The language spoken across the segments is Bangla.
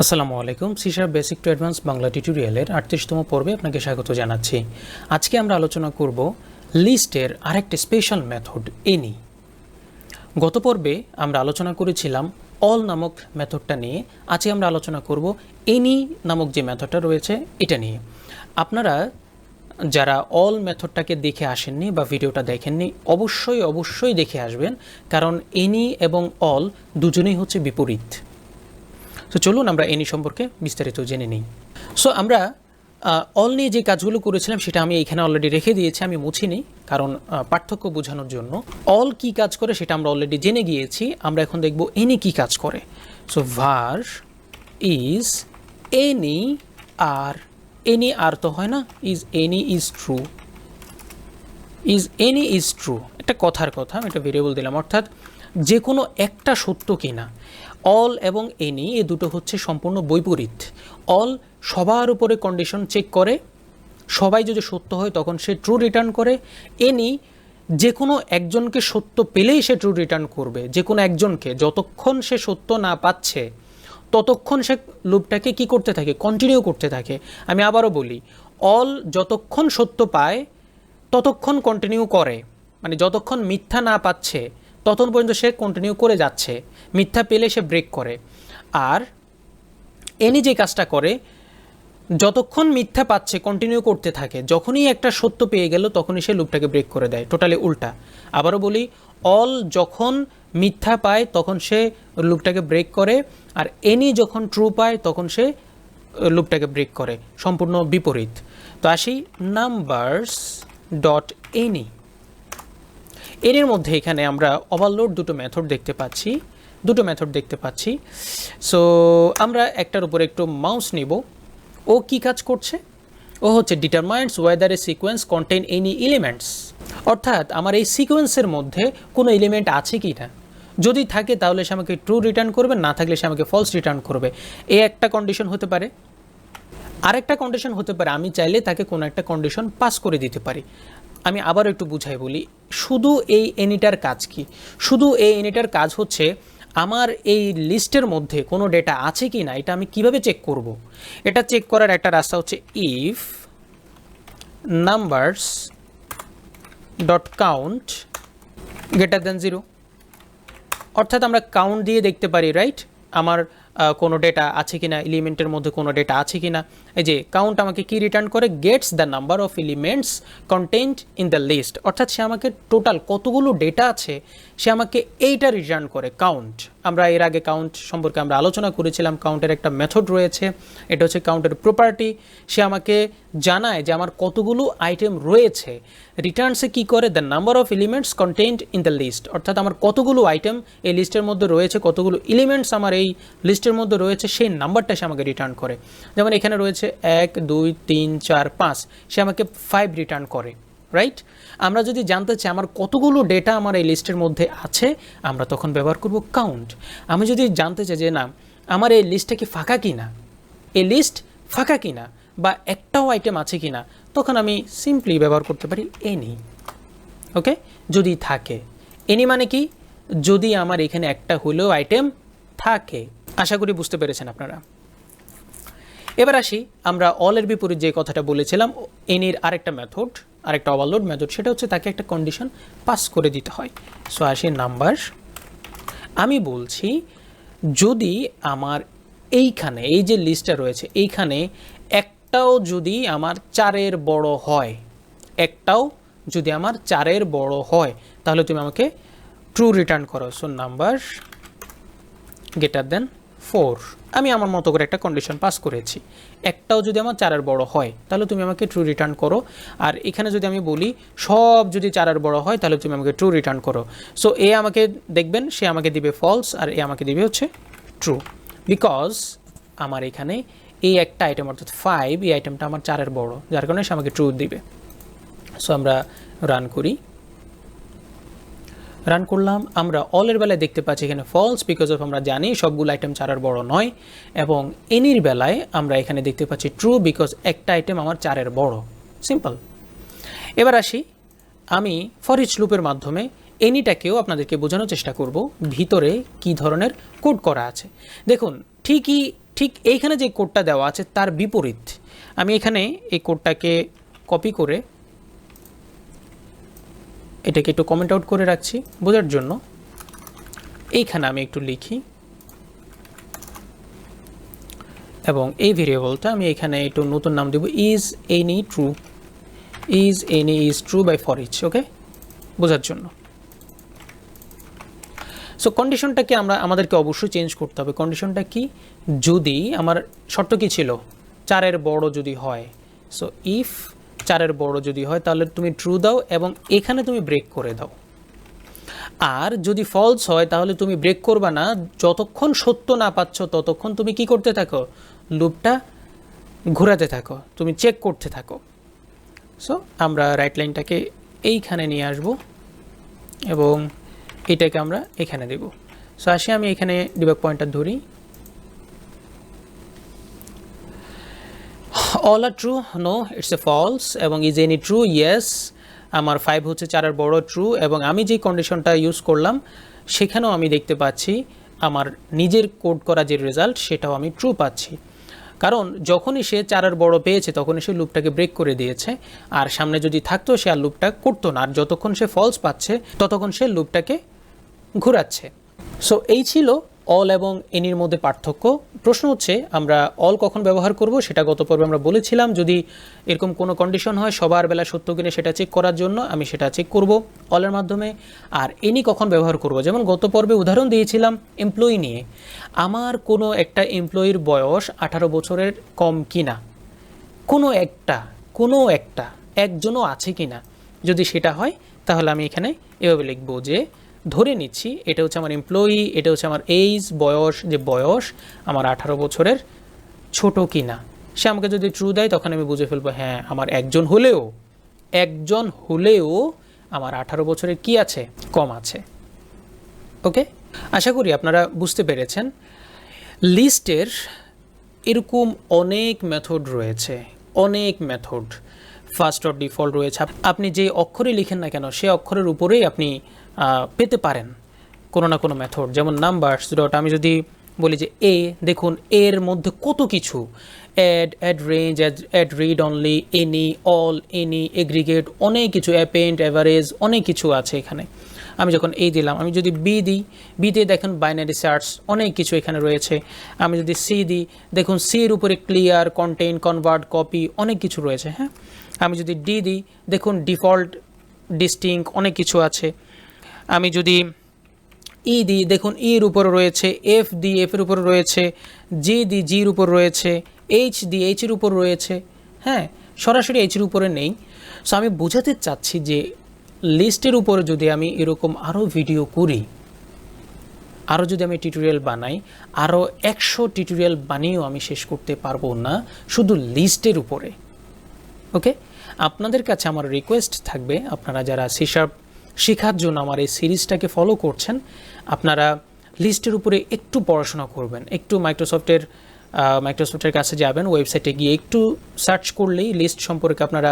আসসালামু আলাইকুম সিশার বেসিক টু অ্যাডভান্স বাংলা টিউটোরিয়ালের 38তম পর্বে আপনাকে স্বাগত জানাচ্ছি। আজকে আমরা আলোচনা করব লিস্টের আরেকটি স্পেশাল মেথড এনি। গত পর্বে আমরা আলোচনা করেছিলাম অল নামক মেথডটা নিয়ে। আজকে আমরা আলোচনা করব এনি নামক যে মেথডটা রয়েছে এটা নিয়ে। আপনারা যারা অল মেথডটাকে দেখে আসেননি বা ভিডিওটা দেখেননি অবশ্যই দেখে আসবেন, কারণ এনি এবং অল দুজনেই হচ্ছে বিপরীত। তো চলুন আমরা এনি সম্পর্কে বিস্তারিত জেনে নিই। সো আমরা অল নিয়ে যে কাজগুলো করেছিলাম সেটা আমি এখানে অলরেডি রেখে দিয়েছি, আমি মুছিনি, কারণ পার্থক্য বোঝানোর জন্য। অল কি কাজ করে সেটা আমরা অলরেডি জেনে গিয়েছি। আমরা এখন দেখব এনি কি কাজ করে। So var is any R, any R তো হয় না, is any is true, is any is true একটা কথার কথা, আমি একটা ভেরিয়েবল দিলাম, অর্থাৎ যে কোনো একটা সত্য কিনা। অল এবং এনি এ দুটো হচ্ছে সম্পূর্ণ বৈপরীত। অল সবার উপরে কন্ডিশন চেক করে, সবাই যদি সত্য হয় তখন সে ট্রু রিটার্ন করে। এনি যে কোনো একজনকে সত্য পেলেই সে ট্রু রিটার্ন করবে, যে কোনো একজনকে, যতক্ষণ সে সত্য না পাচ্ছে ততক্ষণ সে লুপটাকে কি করতে থাকে, কন্টিনিউ করতে থাকে। আমি আবারও বলি, অল যতক্ষণ সত্য পায় ততক্ষণ কন্টিনিউ করে, মানে যতক্ষণ মিথ্যা না পাচ্ছে ততক্ষণ পর্যন্ত সে কন্টিনিউ করে যাচ্ছে, মিথ্যা পেলে সে ব্রেক করে। আর এনি যে কাজটা করে, যতক্ষণ মিথ্যা পাচ্ছে কন্টিনিউ করতে থাকে, যখনই একটা সত্য পেয়ে গেল তখনই সে লুপটাকে ব্রেক করে দেয়, টোটালি উল্টা। আবারও বলি, অল যখন মিথ্যা পায় তখন সে লুপটাকে ব্রেক করে, আর এনি যখন ট্রু পায় তখন সে লুপটাকে ব্রেক করে, সম্পূর্ণ বিপরীত। তো আসি নাম্বারস ডট এনি। এর মধ্যে এখানে আমরা ওভারলোড দুটো মেথড দেখতে পাচ্ছি। সো আমরা একটার উপরে একটু মাউস নিব। ও কি কাজ করছে? ও হচ্ছে ডিটারমাইন্স ওয়েদার এ সিকোয়েন্স কন্টেইন এনি এলিমেন্টস, অর্থাৎ আমার এই সিকোয়েন্সের মধ্যে কোনো এলিমেন্ট আছে কি না। যদি থাকে তাহলে সে আমাকে ট্রু রিটার্ন করবে, না থাকলে সে আমাকে ফলস রিটার্ন করবে। এই একটা কন্ডিশন হতে পারে। আরেকটা কন্ডিশন হতে পারে, আমি চাইলে তাকে কোনো একটা কন্ডিশন পাস করে দিতে পারি। আমি আবার একটু বুঝাই বলি, শুধু এই এনিটার কাজ কি? শুধু এই এনিটার কাজ হচ্ছে আমার এই লিস্টের মধ্যে কোনো ডেটা আছে কি না এটা আমি কিভাবে চেক করব। এটা চেক করার একটা রাস্তা হচ্ছে if numbers dot count greater than 0, অর্থাৎ আমরা কাউন্ট দিয়ে দেখতে পারি, রাইট, আমার কোনো ডেটা আছে কিনা, এলিমেন্টের মধ্যে কোনো ডেটা আছে কিনা। এই যে কাউন্ট আমাকে কি রিটার্ন করে, gets the number of elements contained in the list, অর্থাৎ সে আমাকে টোটাল কতগুলো ডেটা আছে সে আমাকে এইটা রিটার্ন করে, কাউন্ট। আমরা এর আগে কাউন্ট সম্পর্কে আমরা আলোচনা করেছিলাম। কাউন্টের একটা মেথড রয়েছে, এটা হচ্ছে কাউন্টের প্রপার্টি। সে আমাকে জানায় যে আমার কতগুলো আইটেম রয়েছে। রিটার্নসে কি করে, the number of elements contained in the list, অর্থাৎ আমার কতগুলো আইটেম এই লিস্টের মধ্যে রয়েছে, কতগুলো এলিমেন্টস আমার এই লিস্টের মধ্যে রয়েছে সেই নাম্বারটা সে আমাকে রিটার্ন করে। যেমন এখানে রয়েছে 1 2 3 4 5, সে আমাকে 5 রিটার্ন করে, রাইট। আমরা যদি জানতে চাই আমার কতগুলো ডেটা আমার এই লিস্টের মধ্যে আছে, আমরা তখন ব্যবহার করব কাউন্ট। আমি যদি জানতে চাই যে না আমার এই লিস্টটা কি ফাঁকা কিনা, এই লিস্ট ফাঁকা কিনা বা একটাও আইটেম আছে কিনা, তখন আমি সিম্পলি ব্যবহার করতে পারি এনি। ওকে, যদি থাকে। এনি মানে কি, যদি আমার এখানে একটা হলেও আইটেম থাকে। আশা করি বুঝতে পেরেছেন আপনারা। এবার আসি আমরা অলের বিপরীত যে কথাটা বলেছিলাম, এনির আরেকটা মেথড, আরেকটা ওভারলোড মেথড, সেটা হচ্ছে তাকে একটা কন্ডিশন পাস করে দিতে হয়। সো আসি নাম্বার, আমি বলছি যদি আমার এইখানে এই যে লিস্টটা রয়েছে এইখানে একটাও যদি আমার 4-এর বড় হয়, একটাও যদি আমার 4-এর বড় হয় তাহলে তুমি আমাকে ট্রু রিটার্ন করো। সো নাম্বার গ্রেটার দেন 4, আমি আমার মতো করে একটা কন্ডিশন পাস করেছি। একটাও যদি আমার 4-এর বড় হয় তাহলে তুমি আমাকে ট্রু রিটার্ন করো। আর এখানে যদি আমি বলি সব যদি 4-এর বড় হয় তাহলে তুমি আমাকে ট্রু রিটার্ন করো। সো এ আমাকে দেখবেন সে আমাকে দিবে ফলস আর এ আমাকে দিবে হচ্ছে ট্রু, বিকজ আমার এখানে এই একটা আইটেম অর্থাৎ 5, এই আইটেমটা আমার 4-এর বড়, যার কারণে সে আমাকে ট্রু দিবে। সো আমরা রান করি, রান করলাম। আমরা অলের বেলায় দেখতে পাচ্ছি এখানে ফলস, বিকজ অফ আমরা জানি সবগুলো আইটেম 4-এর বড় নয়। এবং এনির বেলায় আমরা এখানে দেখতে পাচ্ছি ট্রু, বিকজ একটা আইটেম আমার 4-এর বড়। সিম্পল। এবার আসি, আমি ফর ইচ লুপের মাধ্যমে এনিটাকেও আপনাদেরকে বোঝানোর চেষ্টা করব ভিতরে কি ধরনের কোড করা আছে। দেখুন ঠিক এইখানে যে কোডটা দেওয়া আছে তার বিপরীত আমি এখানে এই কোডটাকে কপি করে এটাকে একটু কমেন্ট আউট করে রাখছি বোঝার জন্য। এইখানে আমি একটু লিখি এবং এই ভেরিয়েবলটা আমি এখানে একটু নতুন নাম দেব is any true, is any is true by for each, okay, বোঝার জন্য। সো কন্ডিশনটাকে আমাদেরকে অবশ্যই চেঞ্জ করতে হবে। কন্ডিশনটা কি, যদি আমার শর্ত কি ছিল 4-এর বড় যদি হয়, সো ইফ 4-এর বড় যদি হয় তাহলে তুমি ট্রু দাও এবং এখানে তুমি ব্রেক করে দাও। আর যদি ফলস হয় তাহলে তুমি ব্রেক করবা না, যতক্ষণ সত্য না পাচ্ছ ততক্ষণ তুমি কি করতে থাকো, লুপটা ঘোরাতে থাকো, তুমি চেক করতে থাকো। সো আমরা রাইট লাইনটাকে এইখানে নিয়ে আসব এবং এটাকে আমরা এখানে দেব। সো আসি আমি এখানে ডিবাগ পয়েন্টার ধরি, all are true, no it's a false, এবং is any true, yes, আমার 5 হচ্ছে 4-এর বড় ট্রু, এবং আমি যে কন্ডিশনটা ইউজ করলাম সেখানেও আমি দেখতে পাচ্ছি আমার নিজের কোড করা যে রেজাল্ট সেটাও আমি ট্রু পাচ্ছি, কারণ যখনই সে 4-এর বড় পেয়েছে তখনই সে লুপটাকে ব্রেক করে দিয়েছে, আর সামনে যদি থাকতো সে আর লুপটা করতো না, আর যতক্ষণ সে ফলস পাচ্ছে ততক্ষণ সে লুপটাকে ঘোরাচ্ছে। সো এই ছিল অল এবং এনির মধ্যে পার্থক্য। প্রশ্ন হচ্ছে আমরা অল কখন ব্যবহার করব, সেটা গত পর্বে আমরা বলেছিলাম। যদি এরকম কোনো কন্ডিশন হয় সবার বেলা সত্য কিনা সেটা চেক করার জন্য আমি সেটা চেক করব অলের মাধ্যমে। আর এনি কখন ব্যবহার করব, যেমন গত পর্বে উদাহরণ দিয়েছিলাম এমপ্লয়ি নিয়ে, আমার কোনো একটা এমপ্লয়ির বয়স 18 বছরের কম কিনা, কোনো একটা একজনও আছে কিনা, যদি সেটা হয় তাহলে আমি এখানে এভাবে লিখব যে ধরে নিচ্ছি এটা হচ্ছে আমার এমপ্লয়ি, এটা হচ্ছে আমার এইজ বয়স, যে বয়স আমার 18 বছরের ছোট কিনা। সে আমাকে যদি ট্রু দেয় তখন আমি বুঝে ফেলবো হ্যাঁ আমার একজন হলেও আমার 18 বছরের কি আছে, কম আছে। ওকে, আশা করি আপনারা বুঝতে পেরেছেন। লিস্টের এরকম অনেক মেথড রয়েছে, অনেক মেথড, ফার্স্ট অর ডিফল্ট রয়েছে। আপনি যে অক্ষরে লিখেন না কেন সে অক্ষরের উপরেই আপনি পেতে পারেন কোনো না কোনো মেথড, যেমন নাম্বারস ডট, আমি যদি বলি যে এ, দেখুন এর মধ্যে কত কিছু, add range, add read only, any, all, any, aggregate, অনেক কিছু, অ্যাপেন্ড, অ্যাভারেজ, অনেক কিছু আছে এখানে। আমি যখন এই দিলাম, আমি যদি বি দিই, বিতে দেখুন বাইনারি সার্চ, অনেক কিছু এখানে রয়েছে। আমি যদি সি দিই, দেখুন সির উপরে ক্লিয়ার, কন্টেইন, কনভার্ট, কপি, অনেক কিছু রয়েছে। হ্যাঁ, আমি যদি ডি দিই, দেখুন ডিফল্ট, ডিস্টিংক্ট, অনেক কিছু আছে। আমি যদি ই দিই, দেখুন ইর উপরে রয়েছে, এফ দিই এফের উপরে রয়েছে, জি দিই জির উপর রয়েছে, এইচ দিই এইচের উপর রয়েছে। হ্যাঁ, সরাসরি এইচের উপরে নেই। সো আমি বোঝাতে চাচ্ছি যে লিস্টের উপরে যদি আমি এরকম আরও ভিডিও করি, আরও যদি আমি টিউটোরিয়াল বানাই, আরও 100 টিউটোরিয়াল বানিয়েও আমি শেষ করতে পারবো না শুধু লিস্টের উপরে। ওকে, আপনাদের কাছে আমার রিকোয়েস্ট থাকবে, আপনারা যারা সি শার্প শেখার জন্য আমার এই সিরিজটাকে ফলো করছেন, আপনারা লিস্টের উপরে একটু পড়াশোনা করবেন, একটু মাইক্রোসফটের কাছে যাবেন, ওয়েবসাইটে গিয়ে একটু সার্চ করলেই লিস্ট সম্পর্কে আপনারা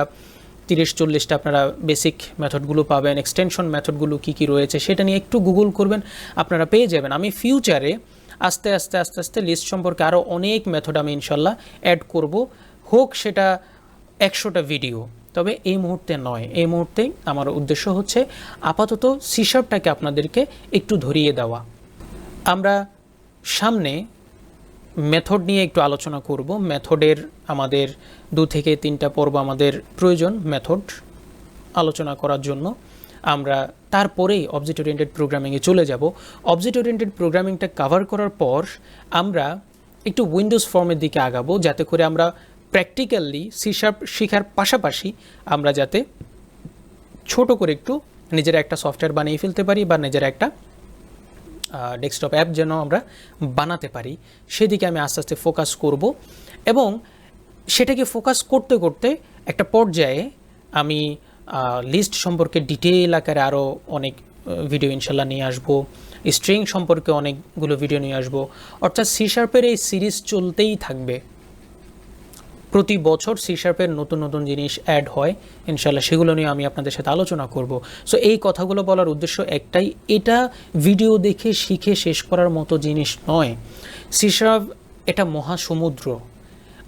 30-40টা আপনারা বেসিক মেথডগুলো পাবেন, এক্সটেনশন মেথডগুলো কী কী রয়েছে সেটা নিয়ে একটু গুগল করবেন, আপনারা পেয়ে যাবেন। আমি ফিউচারে আস্তে আস্তে লিস্ট সম্পর্কে আরও অনেক মেথড আমি ইনশাল্লাহ অ্যাড করব, হোক সেটা 100টা ভিডিও, তবে এই মুহূর্তে নয়। এই মুহূর্তে আমার উদ্দেশ্য হচ্ছে আপাতত সি শার্পটাকে আপনাদেরকে একটু ধরিয়ে দেওয়া। আমরা সামনে মেথড নিয়ে একটু আলোচনা করব। মেথডের আমাদের 2 থেকে 3টা পর্ব আমাদের প্রয়োজন মেথড আলোচনা করার জন্য। আমরা তারপরেই অবজেক্ট ওরিয়েন্টেড প্রোগ্রামিংয়ে চলে যাব। অবজেক্ট ওরিয়েন্টেড প্রোগ্রামিংটা কভার করার পর আমরা একটু উইন্ডোজ ফর্মের দিকে আগাবো, যাতে করে আমরা প্র্যাকটিক্যালি সি শার্প শেখার পাশাপাশি আমরা যাতে ছোট করে একটু নিজের একটা সফটওয়্যার বানিয়ে ফেলতে পারি, বা নিজের একটা ডেস্কটপ অ্যাপ যেন আমরা বানাতে পারি, সেদিকে আমি আস্তে আস্তে ফোকাস করব। এবং সেটাকে ফোকাস করতে করতে একটা পর্যায়ে আমি লিস্ট সম্পর্কে ডিটেইল আকারে আরও অনেক ভিডিও ইনশাল্লাহ নিয়ে আসবো, স্ট্রিং সম্পর্কে অনেকগুলো ভিডিও নিয়ে আসবো। অর্থাৎ সি শার্পের এই সিরিজ চলতেই থাকবে, প্রতি বছর সি শার্পের নতুন নতুন জিনিস অ্যাড হয় ইনশাল্লাহ, সেগুলো নিয়ে আমি আপনাদের সাথে আলোচনা করব। সো এই কথাগুলো বলার উদ্দেশ্য একটাই, এটা ভিডিও দেখে শিখে শেষ করার মতো জিনিস নয়। সি শার্প এটা মহাসমুদ্র।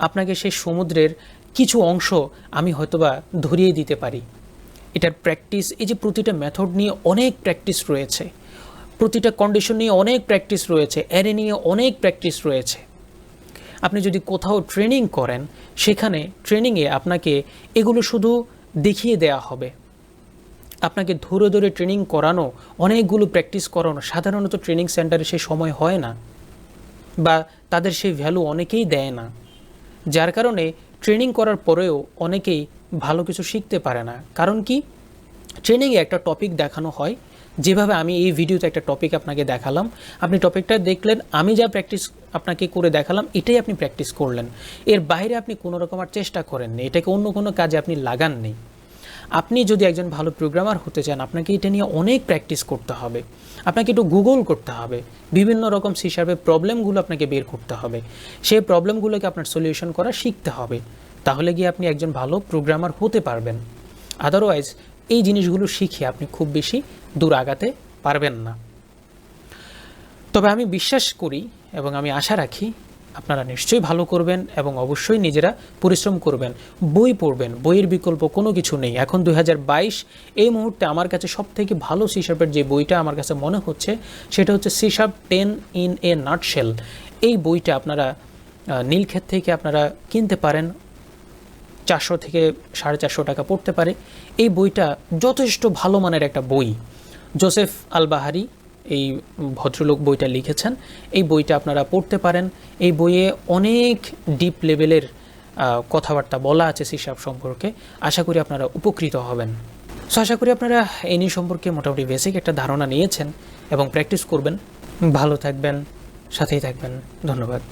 আপনাকে সেই সমুদ্রের কিছু অংশ আমি হয়তোবা ধরিয়ে দিতে পারি। এটার প্র্যাকটিস, এই যে প্রতিটা মেথড নিয়ে অনেক প্র্যাকটিস রয়েছে, প্রতিটা কন্ডিশন নিয়ে অনেক প্র্যাকটিস রয়েছে, অ্যারে নিয়ে অনেক প্র্যাকটিস রয়েছে। আপনি যদি কোথাও ট্রেনিং করেন, সেখানে ট্রেনিংয়ে আপনাকে এগুলো শুধু দেখিয়ে দেয়া হবে। আপনাকে ধরে ধরে ট্রেনিং করানো, অনেকগুলো প্র্যাকটিস করানো সাধারণত ট্রেনিং সেন্টারে সে সময় হয় না, বা তাদের সেই ভ্যালু অনেকেই দেয় না। যার কারণে ট্রেনিং করার পরেও অনেকেই ভালো কিছু শিখতে পারে না। কারণ কি, ট্রেনিংয়ে একটা টপিক দেখানো হয়, যেভাবে আমি এই ভিডিওতে একটা টপিক আপনাকে দেখালাম, আপনি টপিকটা দেখলেন, আমি যা প্র্যাকটিস আপনাকে করে দেখালাম এটাই আপনি প্র্যাকটিস করলেন। এর বাইরে আপনি কোনো রকম আর চেষ্টা করেননি, এটাকে অন্য কোনো কাজে আপনি লাগাননি। আপনি যদি একজন ভালো প্রোগ্রামার হতে চান, আপনাকে এটা নিয়ে অনেক প্র্যাকটিস করতে হবে। আপনাকে একটু গুগল করতে হবে, বিভিন্ন রকম সি শার্পের প্রবলেমগুলো আপনাকে বের করতে হবে, সেই প্রবলেমগুলোকে আপনার সলিউশন করা শিখতে হবে। তাহলে গিয়ে আপনি একজন ভালো প্রোগ্রামার হতে পারবেন। আদারওয়াইজ এই জিনিসগুলো শিখে আপনি খুব বেশি দূর আগাতে পারবেন না। তবে আমি বিশ্বাস করি এবং আমি আশা রাখি আপনারা নিশ্চয়ই ভালো করবেন এবং অবশ্যই নিজেরা পরিশ্রম করবেন, বই পড়বেন। বইয়ের বিকল্প কোনো কিছু নেই। এখন 2022 এই মুহূর্তে আমার কাছে সবথেকে ভালো সি শার্পের যে বইটা আমার কাছে মনে হচ্ছে, সেটা হচ্ছে C sharp 10 in a nutshell. এই বইটা আপনারা নীলক্ষেত থেকে আপনারা কিনতে পারেন, 400 থেকে 450 টাকা পড়তে পারে। এই বইটা যথেষ্ট ভালো মানের একটা বই। জোসেফ আল বাহারি এই ভদ্রলোক বইটা লিখেছেন। এই বইটা আপনারা পড়তে পারেন। এই বইয়ে অনেক ডিপ লেভেলের কথাবার্তা বলা আছে সি শার্প সম্পর্কে। আশা করি আপনারা উপকৃত হবেন। সো আশা করি আপনারা এই নিয়ে সম্পর্কে মোটামুটি বেসিক একটা ধারণা নিয়েছেন এবং প্র্যাকটিস করবেন। ভালো থাকবেন, সাথেই থাকবেন। ধন্যবাদ।